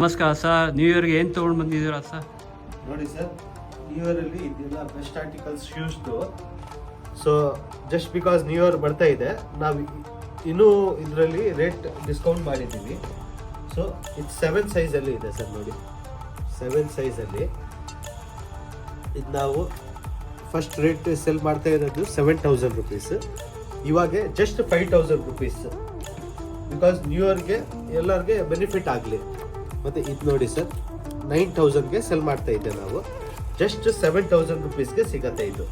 ನಮಸ್ಕಾರ sir, new ಇಯರ್ಗೆ ಏನು ತೊಗೊಂಡು ಬಂದಿದ್ದೀರಾ ಸರ್? ನೋಡಿ ಸರ್, ನ್ಯೂ ಇಯರಲ್ಲಿ ಇದೆಲ್ಲ ಬೆಸ್ಟ್ ಆರ್ಟಿಕಲ್ಸ್ ಶೂಸ್ದು. So just because new year ಬರ್ತಾ ಇದೆ, ನಾವು ಇನ್ನೂ ಇದರಲ್ಲಿ ರೇಟ್ ಡಿಸ್ಕೌಂಟ್ ಮಾಡಿದ್ದೀವಿ. ಸೊ ಇದು 7 ಸೈಜಲ್ಲಿ ಇದೆ ಸರ್. ನೋಡಿ 7 ಸೈಜಲ್ಲಿ ಇದು ನಾವು ಫಸ್ಟ್ ರೇಟ್ ಸೆಲ್ ಮಾಡ್ತಾ ಇರೋದು 7,000 ರುಪೀಸ್. ಇವಾಗ ಜಸ್ಟ್ 5,000 ರುಪೀಸ್, ಬಿಕಾಸ್ ನ್ಯೂ ಇಯರ್ಗೆ ಎಲ್ಲರಿಗೆ ಬೆನಿಫಿಟ್ ಆಗಲಿ. ಮತ್ತು ಇದು ನೋಡಿ ಸರ್, 9,000ಗೆ ಸೆಲ್ ಮಾಡ್ತಾ ಇದ್ದೆ ನಾವು. ಜಸ್ಟ್ 7,000 ರುಪೀಸ್ಗೆ ಸಿಗತ್ತೆ ಇದು.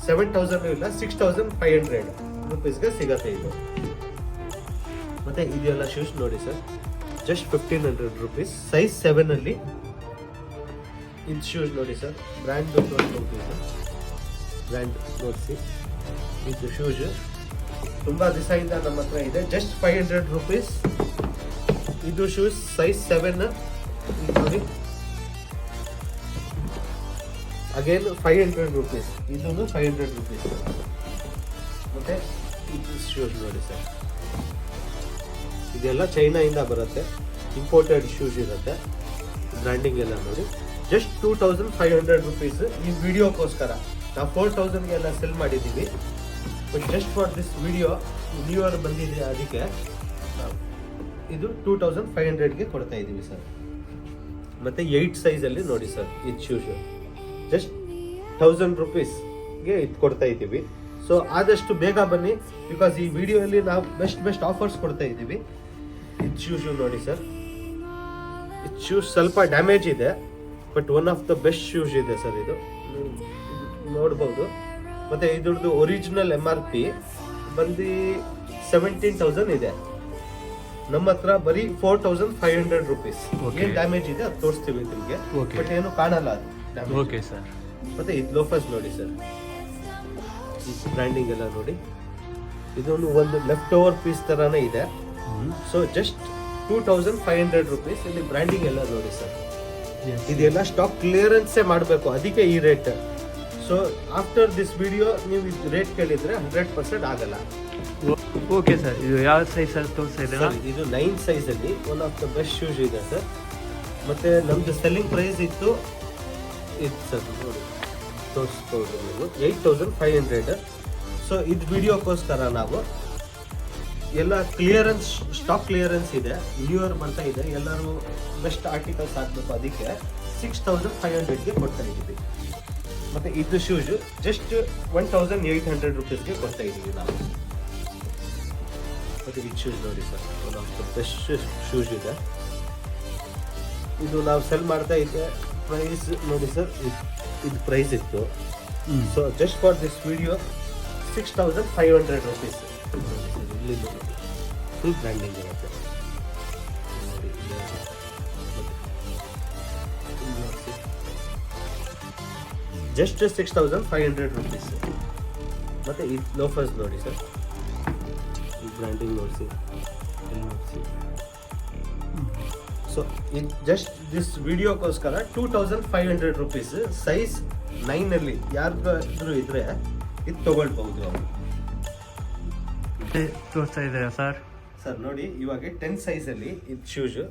7,000 ಇಲ್ಲ, 6,500 ರುಪೀಸ್ಗೆ ಸಿಗತ್ತೆ ಇದು. ಮತ್ತು ಇದೆಲ್ಲ ಶೂಸ್ ನೋಡಿ ಸರ್, ಜಸ್ಟ್ 1,500 ರುಪೀಸ್. ಸೈಜ್ 7ಅಲ್ಲಿ ಇದು ಶೂಸ್ ನೋಡಿ ಸರ್. ಬ್ರ್ಯಾಂಡ್ ಬ್ರ್ಯಾಂಡ್ ನೋಡಿಸಿ, ಇದು ಶೂಸ್ ತುಂಬ ದಿವಸದಿಂದ ನಮ್ಮ ಹತ್ರ ಇದೆ. Just 500 rupees. ಇದು ಶೂಸ್ ಸೈಜ್ 7 ನೋಡಿ. Again 500 rupees. ಇದೂ 500 ರುಪೀಸ್. ಮತ್ತೆ ಇದು ಶೂಸ್ ನೋಡಿ ಸರ್, ಇದೆಲ್ಲ ಚೈನಾಯಿಂದ ಬರುತ್ತೆ, ಇಂಪೋರ್ಟೆಡ್ ಶೂಸ್ ಇರುತ್ತೆ. ಬ್ರ್ಯಾಂಡಿಂಗ್ ಎಲ್ಲ ನೋಡಿ. Just 2,500 rupees. ಈ ವಿಡಿಯೋಕ್ಕೋಸ್ಕರ ನಾವು 4,000ಗೆಲ್ಲ ಸೆಲ್ ಮಾಡಿದ್ದೀವಿ. But just for this video new year ಬಂದಿದೆ, ಅದಕ್ಕೆ ಇದು 2,500ಗೆ ಕೊಡ್ತಾ ಇದ್ದೀವಿ ಸರ್. ಮತ್ತು 8 ಸೈಜಲ್ಲಿ ನೋಡಿ ಸರ್, ಇದು ಶೂಸ್ ಜಸ್ಟ್ 1,000 ರುಪೀಸ್ಗೆ ಇದು ಕೊಡ್ತಾ ಇದ್ದೀವಿ. ಸೊ ಆದಷ್ಟು ಬೇಗ ಬನ್ನಿ, ಬಿಕಾಸ್ ಈ ವಿಡಿಯೋಲ್ಲಿ ನಾವು ಬೆಸ್ಟ್ ಆಫರ್ಸ್ ಕೊಡ್ತಾ ಇದ್ದೀವಿ. ಇದು ಶೂಸ್ ನೋಡಿ ಸರ್. ಇದು ಶೂಸ್ ಸ್ವಲ್ಪ ಡ್ಯಾಮೇಜ್ ಇದೆ, but one of the best shoes ಇದೆ ಸರ್. ಇದು ನೋಡ್ಬೋದು. ಮತ್ತು ಇದ್ರದ್ದು ಒರಿಜಿನಲ್ MRP ಬಂದು 17,000 ಇದೆ. ನಮ್ಮ ಹತ್ರ ಬರೀ 4,500 ರುಪೀಸ್. ಏನು ಡ್ಯಾಮೇಜ್ ಇದೆ ಅದು ತೋರಿಸ್ತೀವಿ ನಿಮಗೆ, ಬಟ್ ಏನು ಕಾಣಲ್ಲ ಅದು. Okay sir. ಮತ್ತೆ ಇದು ಲೋಫರ್ಸ್ ನೋಡಿ ಸರ್, ಈ ಬ್ರ್ಯಾಂಡಿಂಗ್ ಎಲ್ಲ ನೋಡಿ. ಇದೊಂದು ಒಂದು ಲೆಫ್ಟ್ ಓವರ್ ಪೀಸ್ ತರಾನೇ ಇದೆ. So just 2,500 rupees. ಇಲ್ಲಿ ಬ್ರ್ಯಾಂಡಿಂಗ್ ಎಲ್ಲ ನೋಡಿ ಸರ್. ಇದೆಲ್ಲ ಸ್ಟಾಕ್ ಕ್ಲಿಯರೆನ್ಸೇ ಮಾಡಬೇಕು, ಅದಕ್ಕೆ ಈ rate. So after this video ನೀವು ಇದು ರೇಟ್ ಕೇಳಿದ್ರೆ 100% ಆಗಲ್ಲ. ಓಕೆ ಸರ್, ಇದು ಯಾವ ಸೈಜ್ ಸರ್ ತೋರಿಸ್ತಾ ಇದ್ದೀರಾ? ಇದು 9 ಸೈಜಲ್ಲಿ one of the best shoes ಇದೆ ಸರ್. ಮತ್ತು ನಮ್ಮದು ಸೆಲ್ಲಿಂಗ್ ಪ್ರೈಸ್ ಇತ್ತು ಇದು ಸರ್, ನೋಡಿ ತೋರಿಸ್ಬೋದು ನೀವು, 8,500. ಸೊ ಇದು ವಿಡಿಯೋಕ್ಕೋಸ್ಕರ ನಾವು ಎಲ್ಲ ಕ್ಲಿಯರೆನ್ಸ್, ಸ್ಟಾಕ್ ಕ್ಲಿಯರೆನ್ಸ್ ಇದೆ, ನ್ಯೂ ಇಯರ್ ಬರ್ತಾ ಇದೆ, ಎಲ್ಲರೂ ಬೆಸ್ಟ್ ಆರ್ಟಿಕಲ್ಸ್ ಹಾಕಬೇಕು, ಅದಕ್ಕೆ 6,500ಗೆ ಕೊಡ್ತಾ ಇದ್ದೀವಿ. ಮತ್ತು ಇದು ಶೂಸು ಜಸ್ಟ್ 1,800 ರುಪೀಸ್ಗೆ ಕೊಡ್ತಾ ಇದ್ದೀವಿ ನಾವು. ಮತ್ತು ಇದು ಶೂಸ್ ನೋಡಿ sir, one of the best shoes ಇದೆ. ಇದು ನಾವು ಸೆಲ್ ಮಾಡ್ತಾ ಇದ್ದೆ, ಪ್ರೈಸ್ ನೋಡಿ ಸರ್, ಇದು ಪ್ರೈಸ್ ಇತ್ತು. So just for this video 6,500 rupees. ಇಲ್ಲಿ ಫುಲ್ ಬ್ರ್ಯಾಂಡಿಂಗ್ ಇರುತ್ತೆ ನೋಡಿ. Just 6,500 rupees. ಮತ್ತು ಈ ಲೋಫರ್ಸ್ ನೋಡಿ ಸರ್, ಈ ಬ್ರ್ಯಾಂಡಿಂಗ್ ನೋಡಿಸಿ, ನೋಡಿಸಿ. ಸೊ ಇದು ಜಸ್ಟ್ ದಿಸ್ ವಿಡಿಯೋಕ್ಕೋಸ್ಕರ 2,500 ರುಪೀಸ್. ಸೈಜ್ 9ಅಲ್ಲಿ ಯಾರಿಗಾದ್ರೂ ಇದ್ರೆ ಇದು ತೊಗೊಳ್ಬಹುದು ಅವರು. ತೋರಿಸ್ತಾ ಇದ್ದೀರಾ ಸರ್? ಸರ್ ನೋಡಿ, ಇವಾಗ 10 ಸೈಜಲ್ಲಿ ಇದು ಶೂಸ್.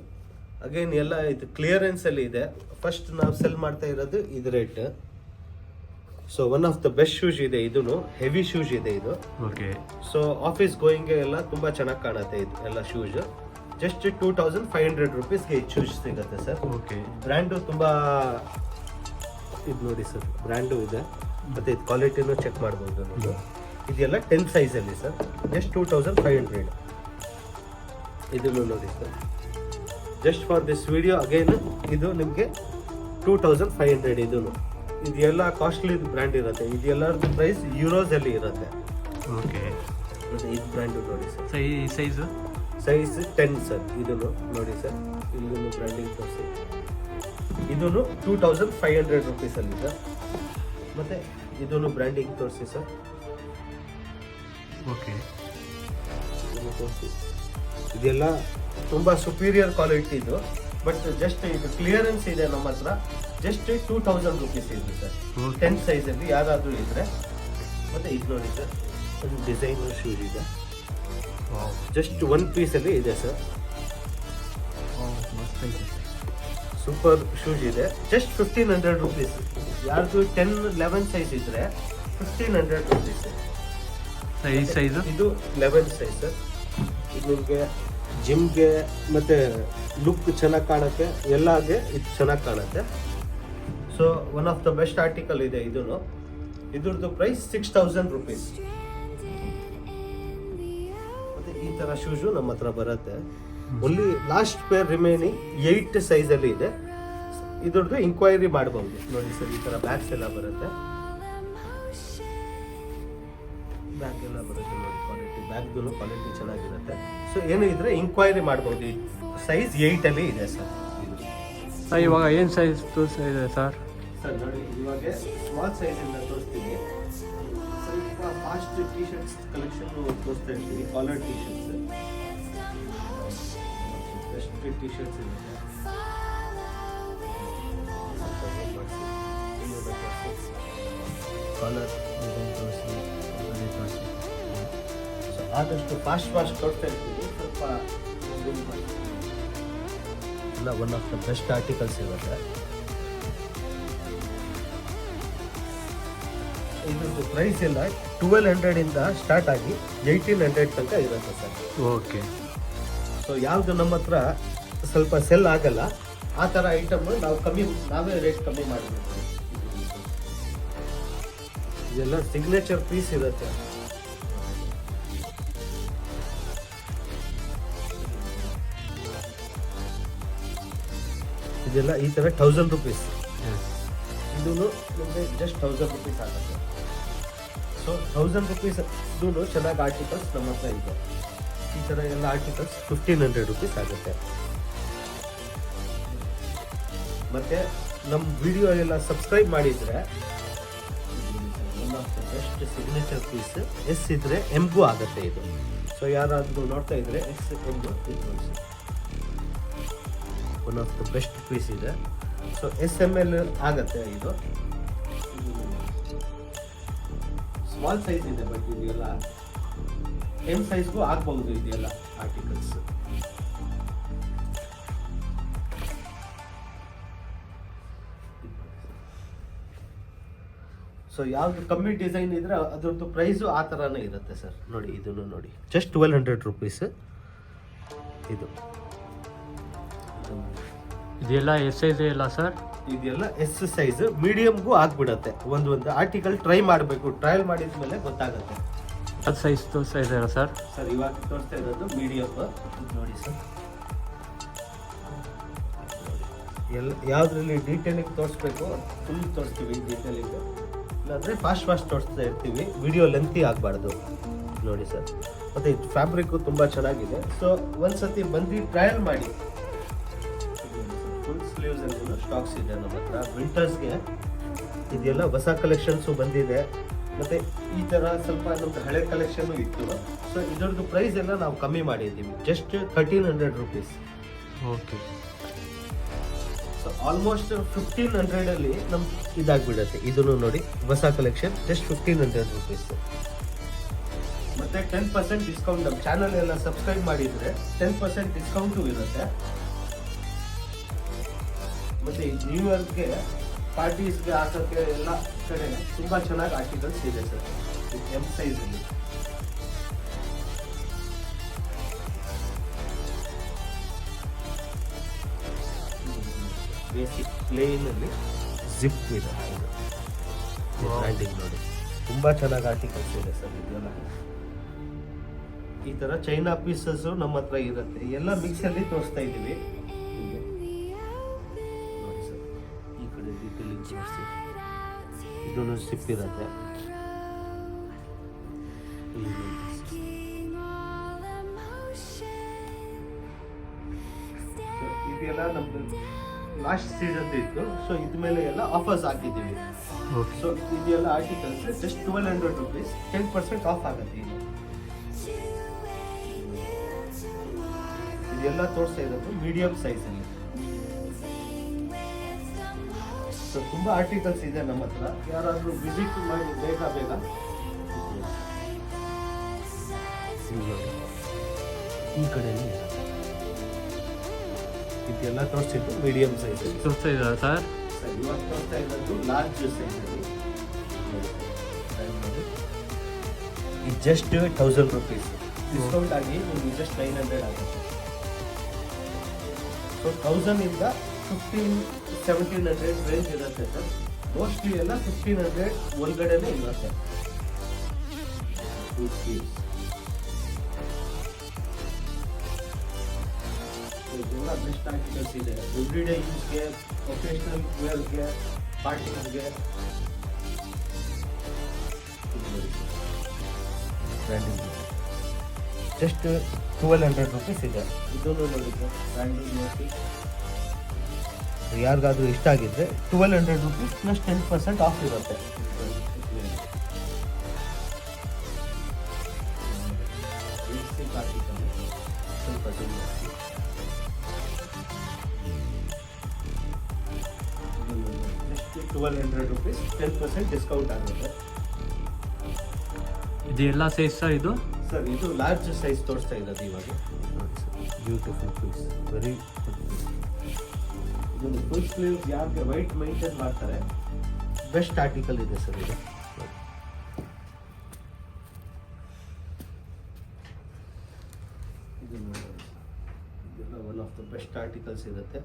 ಅಗೇನ್ ಎಲ್ಲ ಇದು ಕ್ಲಿಯರೆನ್ಸಲ್ಲಿ ಇದೆ. ಫಸ್ಟ್ ನಾವು ಸೆಲ್ ಮಾಡ್ತಾ ಇರೋದು ಇದು rate. So one of the best shoes ಇದೆ, ಇದೂ ಹೆವಿ ಶೂಸ್ ಇದೆ ಇದು. ಓಕೆ. ಸೊ ಆಫೀಸ್ ಗೋಯಿಂಗ್ಗೆ ಎಲ್ಲ ತುಂಬ ಚೆನ್ನಾಗಿ ಕಾಣುತ್ತೆ ಇದು ಎಲ್ಲ ಶೂಸ್. ಜಸ್ಟ್ 2,500 ರುಪೀಸ್ಗೆ ಇದು ಶೂಸ್ ಸಿಗುತ್ತೆ ಸರ್. ಓಕೆ. ಬ್ರ್ಯಾಂಡು ತುಂಬ ಇದು ನೋಡಿ ಸರ್, ಬ್ರ್ಯಾಂಡು ಇದೆ. ಮತ್ತು ಇದು ಕ್ವಾಲಿಟಿನೂ ಚೆಕ್ ಮಾಡ್ಬೋದು ನೀವು. ಇದೆಲ್ಲ 10 ಸೈಜಲ್ಲಿ ಸರ್, ಜಸ್ಟ್ 2,500. ಇದನ್ನು ನೋಡಿ sir, just for this video again ಇದು ನಿಮಗೆ 2,500. ಇದೆಲ್ಲ ಕಾಸ್ಟ್ಲಿ ಬ್ರ್ಯಾಂಡ್ ಇರುತ್ತೆ. ಇದೆಲ್ಲರದ್ದು ಪ್ರೈಸ್ ಯೂರೋಸಲ್ಲಿ ಇರುತ್ತೆ. ಓಕೆ. ಮತ್ತು ಇದು ಬ್ರ್ಯಾಂಡು ನೋಡಿ ಸರ್, ಸೈಜು ಸೈಜ್ 10 ಸರ್. ಇದನ್ನು ನೋಡಿ ಸರ್, ಇಲ್ಲೂ ಬ್ರ್ಯಾಂಡಿಂಗ್ ತೋರಿಸಿ. ಇದೂ 2,500 ರುಪೀಸಲ್ಲಿ ಸರ್. ಮತ್ತು ಇದನ್ನು ಬ್ರ್ಯಾಂಡಿಂಗ್ ತೋರಿಸಿ ಸರ್. ಓಕೆ. ತೋರಿಸಿ. ಇದೆಲ್ಲ ತುಂಬ ಸುಪೀರಿಯರ್ ಕ್ವಾಲಿಟಿ ಇದು. ಬಟ್ ಜಸ್ಟ್ ಇದು ಕ್ಲಿಯರೆನ್ಸ್ ಇದೆ ನಮ್ಮ ಹತ್ರ. ಜಸ್ಟ್ 2,000 ರುಪೀಸ್ ಇದೆ ಸರ್, 10 ಸೈಜಲ್ಲಿ ಯಾರಾದರೂ ಇದ್ದರೆ. ಮತ್ತು ಇದು ನೋಡಿ ಸರ್, ಒಂದು ಡಿಸೈನರ್ ಶೂಸ್ ಇದೆ. ಜಸ್ಟ್ 1 ಪೀಸಲ್ಲಿ ಇದೆ ಸರ್. ಮಸ್ತ್ ಐತೆ. ಸೂಪರ್ ಶೂಸ್ ಇದೆ, ಜಸ್ಟ್ 1500 ರುಪೀಸ್. ಯಾರ್ದು 10-11 ಸೈಜ್ ಇದ್ರೆ 1500 ರುಪೀಸ್. ಸೈಜು ಇದು 11 ಸೈಜ್. ಇದು ನಿಮಗೆ ಜಿಮ್ಗೆ ಮತ್ತೆ ಲುಕ್ ಚೆನ್ನಾಗಿ ಕಾಣುತ್ತೆ, ಎಲ್ಲಾಗೆ ಇದು ಚೆನ್ನಾಗಿ ಕಾಣುತ್ತೆ. So one of the best article ಇದೆ ಇದನ್ನು. ಇದ್ರದ್ದು ಪ್ರೈಸ್ 6000 ರುಪೀಸ್. ಮತ್ತೆ ಈ ತರ ಶೂಸು ನಮ್ಮ ಹತ್ರ ಬರುತ್ತೆ. Only last pair remaining 8 size ಅಲ್ಲಿ ಇದೆ. ಇದ್ರದ್ದು ಇಂಕ್ವೈರಿ ಮಾಡಬಹುದು. ನೋಡಿ ಸರ್, ಈ ತರ ಬ್ಯಾಗ್ಸ್ ಎಲ್ಲ ಬರುತ್ತೆ, ಬ್ಯಾಗ್ ಎಲ್ಲ ಬರುತ್ತೆ ನೋಡಿ. ಕ್ವಾಲಿಟಿ ಬ್ಯಾಗ್ದು ಕ್ವಾಲಿಟಿ ಚೆನ್ನಾಗಿರುತ್ತೆ. ಸೊ ಏನು ಇದ್ರೆ ಇಂಕ್ವೈರಿ ಮಾಡಬಹುದು. ಸೈಜ್ 8 ಅಲ್ಲಿ ಇದೆ ಸರ್. ಇವಾಗ ಏನು ಸೈಜ್ ತೋರಿಸ್ತಾ ಇದೆ ಸರ್? ಸರ್ ನೋಡಿ, ಇವಾಗ ಸ್ಮಾಲ್ ಸೈಜ್ ಇಂದ ತೋರಿಸ್ತೀನಿ. ಸ್ವಲ್ಪ ಫಾಸ್ಟ್ ಟಿ ಶರ್ಟ್ಸ್ ಕಲೆಕ್ಷನ್ ತೋರಿಸ್ತಾ ಇರ್ತೀವಿ. Collar T shirts, best T shirts ಇದೆ. ಕಾಲರ್ ಡಿಸೈನ್ ತೋರಿಸಿ, ಸೊ ಆದಷ್ಟು ಫಾಸ್ಟ್ ತೋರಿಸ್ತಾ ಇರ್ತೀವಿ. ಸ್ವಲ್ಪ ಎಲ್ಲ one of the best articles ಇರುತ್ತೆ. ಇದ್ರದ್ದು ಪ್ರೈಸ್ ಎಲ್ಲ 1200 ಇಂದ ಸ್ಟಾರ್ಟ್ ಆಗಿ 1800 ತನಕ ಇರುತ್ತೆ ಸರ್. ಓಕೆ. ಸೊ ಯಾವುದು ನಮ್ಮ ಹತ್ರ ಸ್ವಲ್ಪ ಸೆಲ್ ಆಗಲ್ಲ ಆ ಥರ ಐಟಮ್ ನಾವೇ ರೇಟ್ ಕಮ್ಮಿ ಮಾಡಬೇಕು. ಇದೆಲ್ಲ ಸಿಗ್ನೇಚರ್ ಪೀಸ್ ಇರುತ್ತೆ. ಇದೆಲ್ಲ ಈ ಥರ 1000 ರುಪೀಸ್. ಇದೂ ನಿಮಗೆ ಜಸ್ಟ್ 1000 ರುಪೀಸ್ ಆಗುತ್ತೆ. ಸೊ 1000 ರುಪೀಸ್ ಇದೂ ಚೆನ್ನಾಗಿ ಆರ್ಟಿಕಲ್ಸ್ ನಮ್ಮ ಹತ್ರ ಇದೆ. ಈ ಥರ ಎಲ್ಲ ಆರ್ಟಿಕಲ್ಸ್ 1500 ರುಪೀಸ್ ಆಗುತ್ತೆ. ಮತ್ತೆ ನಮ್ಮ ವಿಡಿಯೋ ಎಲ್ಲ ಸಬ್ಸ್ಕ್ರೈಬ್ ಮಾಡಿದರೆ one of the best signature piece. S ಇದ್ರೆ ಎಮ್ಗೂ ಆಗುತ್ತೆ ಇದು. ಸೊ ಯಾರಾದರೂ ನೋಡ್ತಾ ಇದ್ರೆ S M one of the best piece ಇದೆ. ಸೊ SML ಆಗುತ್ತೆ ಇದು. ಸ್ಮಾಲ್ ಸೈಜ್ ಇದೆ, ಬಟ್ ಇದೆಲ್ಲ M ಸೈಜ್ಗೂ ಆಗ್ಬಹುದು ಇದೆಲ್ಲ ಆರ್ಟಿಕಲ್ಸ್. ಸೊ ಯಾವ್ದು ಕಮ್ಮಿ ಡಿಸೈನ್ ಇದ್ರೆ ಅದ್ರದ್ದು ಪ್ರೈಸು ಆ ಥರನೇ ಇರುತ್ತೆ ಸರ್. ನೋಡಿ ಇದನ್ನು ನೋಡಿ, ಜಸ್ಟ್ 1200 ರುಪೀಸ್ ಇದು. ಇದೆಲ್ಲ ಎಸ್ ಸೈಜ್ ಇಲ್ಲ ಸರ್? ಇದೆಲ್ಲ ಎಸ್ ಸೈಜ್, ಮೀಡಿಯಮ್ಗೂ ಆಗ್ಬಿಡತ್ತೆ. ಒಂದು ಆರ್ಟಿಕಲ್ ಟ್ರೈ ಮಾಡಬೇಕು, ಟ್ರಯಲ್ ಮಾಡಿದ್ಮೇಲೆ ಗೊತ್ತಾಗುತ್ತೆ. ಅದು ಸೈಜ್ ತೋರಿಸ್ತಾ ಇದ್ದಾರಾ ಸರ್? ಸರ್ ಇವಾಗ ತೋರಿಸ್ತಾ ಇರೋದು ಮೀಡಿಯಮ್ ನೋಡಿ ಸರ್. ಯಾವ್ದ್ರಲ್ಲಿ ಡೀಟೇಲಿಂಗ್ ತೋರಿಸ್ಬೇಕು ಫುಲ್ ತೋರಿಸ್ತೀವಿ ಡೀಟೇಲಿಂಗ್, ಇಲ್ಲಾಂದ್ರೆ ಫಾಸ್ಟ್ ತೋರಿಸ್ತಾ ಇರ್ತೀವಿ. ವಿಡಿಯೋ ಲೆಂತಿ ಆಗಬಾರ್ದು ನೋಡಿ ಸರ್. ಮತ್ತೆ ಫ್ಯಾಬ್ರಿಕ್ ತುಂಬಾ ಚೆನ್ನಾಗಿದೆ. ಸೊ ಒಂದ್ಸತಿ ಬಂದು ಟ್ರಯಲ್ ಮಾಡಿ. ಫುಲ್ ಸ್ಲೀವ್ಸ್ ಅಲ್ಲಿ ಸ್ಟಾಕ್ಸ್ ಇದೆ ನಮ್ಮ ಹತ್ರ. ವಿಂಟರ್ಸ್ಗೆ ಇದೆಲ್ಲ ಹೊಸ ಕಲೆಕ್ಷನ್ಸು ಬಂದಿದೆ. ಮತ್ತೆ ಈ ತರ ಸ್ವಲ್ಪ ನಮ್ದು ಹಳೆ ಕಲೆಕ್ಷನ್ ಇತ್ತು. ಸೊ ಇದರದ್ದು ಪ್ರೈಸ್ ಎಲ್ಲ ನಾವು ಕಮ್ಮಿ ಮಾಡಿದ್ದೀವಿ, just 1300 rupees. Okay. So almost 1500 ಅಲ್ಲಿ ನಮ್ಗೆ ಇದಾಗ್ಬಿಡುತ್ತೆ. ಇದನ್ನು ನೋಡಿ, ಹೊಸ ಕಲೆಕ್ಷನ್ ಜಸ್ಟ್ 1500 ರುಪೀಸ್. ಮತ್ತೆ 10% ಡಿಸ್ಕೌಂಟ್. ನಮ್ಮ ಚಾನಲ್ ಎಲ್ಲ ಸಬ್ಸ್ಕ್ರೈಬ್ ಮಾಡಿದ್ರೆ 10% ಡಿಸ್ಕೌಂಟು ಇರುತ್ತೆ. ಮತ್ತೆ ನ್ಯೂ ಇಯರ್ಗೆ ಪಾರ್ಟೀಸ್ಗೆ ಹಾಕೋಕ್ಕೆ ಎಲ್ಲ ಕಡೆ ತುಂಬಾ ಚೆನ್ನಾಗಿ ಆರ್ಟಿಕಲ್ಸ್ ಇದೆ ಸರ್. M ಸೈಜ್ ಅಲ್ಲಿ ಬೇಸಿಕ್ ಪ್ಲೇನ್ ಅಲ್ಲಿ ಜಿಪ್ ಇದೆ. ಬ್ರ್ಯಾಂಡಿಂಗ್ ನೋಡಿ, ತುಂಬಾ ಚೆನ್ನಾಗಿ ಆರ್ಟಿಕಲ್ಸ್ ಇದೆ ಸರ್. ಇದೆಲ್ಲ ಈ ತರ ಚೈನಾ ಪೀಸಸ್ ನಮ್ಮ ಹತ್ರ ಇರುತ್ತೆ. ಎಲ್ಲ ಮಿಕ್ಸ್ ಅಲ್ಲಿ ತೋರಿಸ್ತಾ ಇದೀವಿ. ನೋಡಿ ಸರ್, ಈ ಕಡೆ ಡೀಟೇಲಿಂಗ್ ತೋರಿಸಿ. ಇದನ್ನು ಸಿಪ್ ಇರುತ್ತೆ. ಇದೆಲ್ಲ ನಮ್ದು ಲಾಸ್ಟ್ ಸೀಸನ್ ಇತ್ತು. ಸೊ ಇದ ಮೇಲೆ ಎಲ್ಲ ಆಫರ್ಸ್ ಹಾಕಿದ್ದೀವಿ. ಸೊ ಇದೆಲ್ಲ ಆರ್ಟಿಕಲ್ಸ್ ಜಸ್ಟ್ 1200 ರುಪೀಸ್, 10% ಆಫ್ ಆಗುತ್ತೆ. ಇದೆಲ್ಲ ತೋರಿಸ್ತಾ ಇರೋದು ಮೀಡಿಯಂ ಸೈಜ್ ಅಲ್ಲಿ. ಸೊ ತುಂಬಾ ಆರ್ಟಿಕಲ್ಸ್ ಇದೆ ನಮ್ಮ ಹತ್ರ. ಯಾರಾದ್ರೂ ವಿಸಿಟ್ ಮಾಡಿ ಬೇಗ ಈ ಕಡೆ ಇದೆಲ್ಲ ಇದೆಲ್ಲ ತೋರಿಸಿದ್ದು ಮೀಡಿಯಂ ಸೈಜ್ ತೋರಿಸ್ತಾ ಇದ್ದೀರಾ ಸರ್? ಇವಾಗ ತೋರಿಸ್ತಾ ಇರೋದು ಲಾರ್ಜ್ ಸೈಜಲ್ಲಿ. ಇದು ಜಸ್ಟ್ 1000 ರುಪೀಸ್ ಡಿಸ್ಕೌಂಟ್ ಆಗಿ ನಿಮಗೆ ಜಸ್ಟ್ 900 ಆಗುತ್ತೆ. ಸೊ 1000 ಇಂದ 1500-1700 ರೇಂಜ್ ಇರುತ್ತೆ ಸರ್. ಮೋಸ್ಟ್ಲಿ ಎಲ್ಲ 1500 ಒಳಗಡೆನೇ ಇರುತ್ತೆ. ಇದೆಲ್ಲ ಬೆಸ್ಟ್ ಆರ್ಟಿಕಲ್ಸ್ ಇದೆ. ಎವ್ರಿಡೇ ಯೂಸ್ಗೆ, ಪ್ರೊಫೆಷನಲ್ ವೇರ್ಗೆ, ಪಾರ್ಟಿಗೆ. ಜಸ್ಟ್ 1200 ರುಪೀಸ್ ಇದೆ. ಇದನ್ನು ನೋಡಿ ಸರ್, ಬ್ರ್ಯಾಂಡಿಂಗ್ ನೋಡಿ. ಯಾರಿಗಾದ್ರೂ ಇಷ್ಟ ಆಗಿದ್ರೆ 1200 ರುಪೀಸ್ ಪ್ಲಸ್ 10% ಆಫ್ ಇರುತ್ತೆ. ಸ್ವಲ್ಪ 1200 ರುಪೀಸ್ 10% ಡಿಸ್ಕೌಂಟ್ ಆಗುತ್ತೆ. ಇದು ಎಲ್ಲ ಸೈಜ್ ಸರ್ ಇದು? ಸರ್ ಇದು ಲಾರ್ಜ್ ಸೈಜ್ ತೋರಿಸ್ತಾ ಇರೋದು ಇವಾಗ. ಬ್ಯೂಟಿಫುಲ್ ಪೀಸ್, ವೆರಿ ಇದೊಂದು ಫುಲ್ ಸ್ಲೀವ್ಸ್ ಯಾರಿಗೆ ವೈಟ್ ಮೈಂಟೈನ್ ಮಾಡ್ತಾರೆ ಬೆಸ್ಟ್ ಆರ್ಟಿಕಲ್ ಇದೆ ಸರ್ ಇದು. ಇದೆಲ್ಲ one of the best articles ಇರುತ್ತೆ.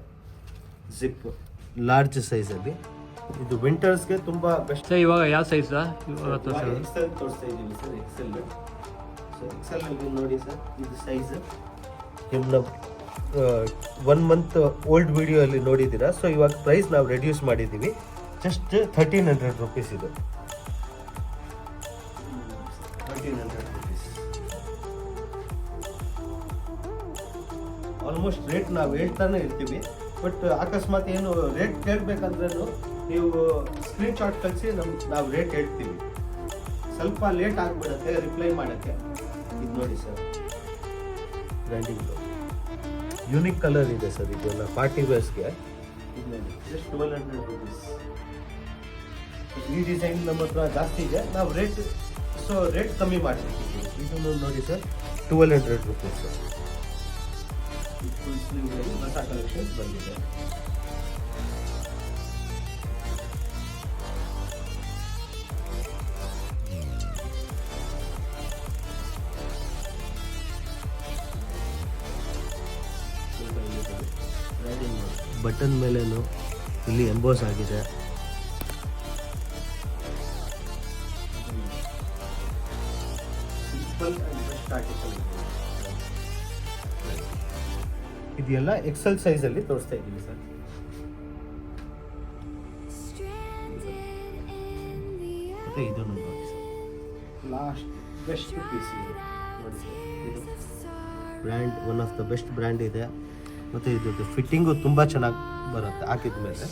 ಜಿಪ್ ಲಾರ್ಜ್ ಸೈಜಲ್ಲಿ. ಇದು ವಿಂಟರ್ಸ್ಗೆ ತುಂಬ ಬೆಸ್ಟ್. ಸರ್ ಇವಾಗ ಯಾವ ಸೈಜ್ ಸರ್ ಇವಾಗ ತೋರಿಸೋದು? ಎಕ್ಸೆಲ್ ತೋರಿಸ್ತಾ ಇದ್ದೀವಿ ಸರ್. ಎಕ್ಸೆಲ್ ಅಲ್ಲಿ ನೋಡಿ ಸರ್, ಇದು ಸೈಜ್ ನಿಮ್ಮನ್ನ 1 ಮಂತ್ ಓಲ್ಡ್ ವಿಡಿಯೋ ಅಲ್ಲಿ ನೋಡಿದ್ದೀರಾ. ಸೊ ಇವಾಗ ಪ್ರೈಸ್ ನಾವು ರೆಡ್ಯೂಸ್ ಮಾಡಿದ್ದೀವಿ. ಜಸ್ಟ್ 1300 ರುಪೀಸ್ ಇದು. 1300 ರುಪೀಸ್. ಆಲ್ಮೋಸ್ಟ್ ರೇಟ್ ನಾವು ಹೇಳ್ತಾನೆ ಇರ್ತೀವಿ. ಬಟ್ ಅಕಸ್ಮಾತ್ ಏನು ರೇಟ್ ಕೇಳಬೇಕಂದ್ರೂ ನೀವು ಸ್ಕ್ರೀನ್ ಶಾಟ್ ಕಳಿಸಿ ನಾವು ರೇಟ್ ಹೇಳ್ತೀವಿ. ಸ್ವಲ್ಪ ಲೇಟ್ ಆಗಿಬಿಡುತ್ತೆ ರಿಪ್ಲೈ ಮಾಡೋಕ್ಕೆ. ಇದು ನೋಡಿ ಸರ್, ಬ್ರ್ಯಾಂಡಿಂಗ್ ಯೂನಿಕ್ ಕಲರ್ ಇದೆ ಸರ್. ಇದೆಲ್ಲ ಪಾರ್ಟಿ ವೇರ್ಸ್ಗೆ. ಇದು ನೋಡಿ ಜಸ್ಟ್ 1200 ರುಪೀಸ್. ಈ ಡಿಸೈನ್ ನಮ್ಮ ಹತ್ರ ಜಾಸ್ತಿ ಇದೆ, ನಾವು ರೇಟ್ ಕಮ್ಮಿ ಮಾಡ್ತಿದ್ದೀವಿ. ಇದನ್ನು ನೋಡಿ ಸರ್, 1200 ರುಪೀಸ್. ಫುಲ್ ಸ್ಲೀವ್ನಲ್ಲಿ ಹೊಸ ಕಲೆಕ್ಷನ್ಸ್ ಬಂದಿದೆ. ಬಟನ್ ಮೇಲೇನು ಇಲ್ಲಿ ಎಂಬೋಸ್ ಆಗಿದೆ. Simple and best article. ಇದೆಲ್ಲ ಎಕ್ಸೆಲ್ ಸೈಜಲ್ಲಿ ತೋರಿಸ್ತಾ ಇದ್ದೀವಿ ಸರ್. ಮತ್ತೆ ಇದನ್ನು ನೋಡಿ ಸರ್, ಲಾಸ್ಟ್ ಬೆಸ್ಟ್ ಪೀಸ್ ಇದೆ ನೋಡಿ ಸರ್. ಇದು brand one of the best brand ಇದೆ. ಮತ್ತು ಇದು ಫಿಟ್ಟಿಂಗು ತುಂಬ ಚೆನ್ನಾಗಿ ಬರುತ್ತೆ ಹಾಕಿದ ಮೇಲೆ.